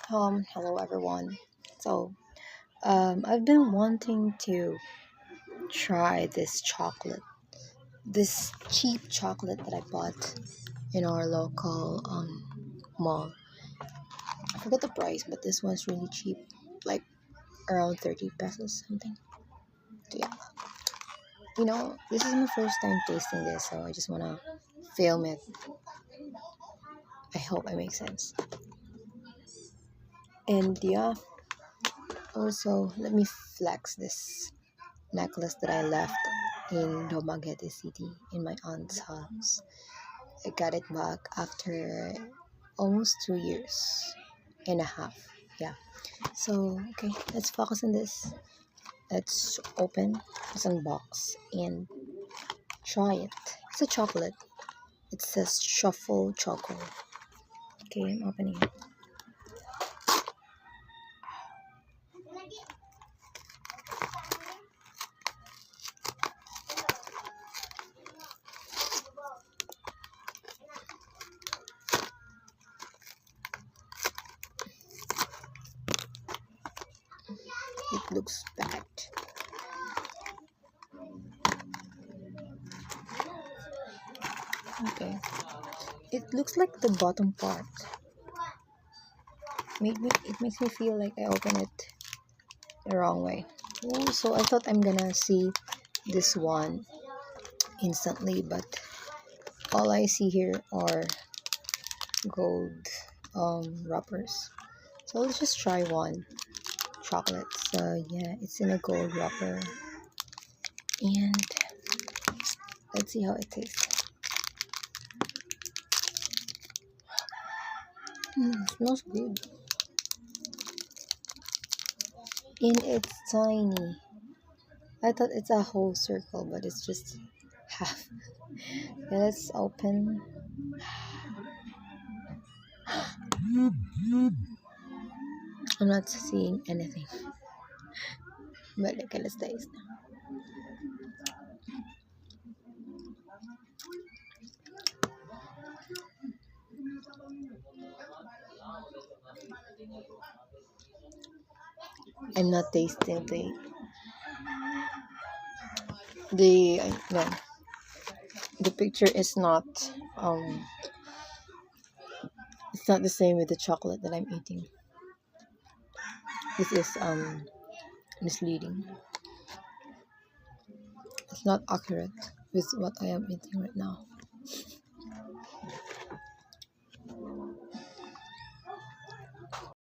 Hello everyone. So, I've been wanting to try this chocolate, this cheap chocolate that I bought in our local mall. I forgot the price, but this one's really cheap, like around 30 pesos something. So yeah, this is my first time tasting this, so I just wanna film it. I hope it makes sense. And yeah, also let me flex this necklace that I left in Dumaguete City in my aunt's house. I got it back after almost 2 years and a half. Yeah. So okay, let's focus on this. Let's open, let's unbox and try it. It's a chocolate. It says truffle choco. Okay, I'm opening it. It looks bad. Okay. It looks like the bottom part. It makes me feel like I opened it the wrong way. Oh, so I thought I'm gonna see this one instantly, but all I see here are gold wrappers. So let's just try one chocolate. So yeah, it's in a gold wrapper, and let's see how it tastes. Smells good, and it's tiny. I thought it's a whole circle, but it's just half. Yeah, let's open. I'm not seeing anything, but okay, let's taste. I'm not tasting the no, the picture is not it's not the same with the chocolate that I'm eating. This is misleading. It's not accurate with what I am eating right now.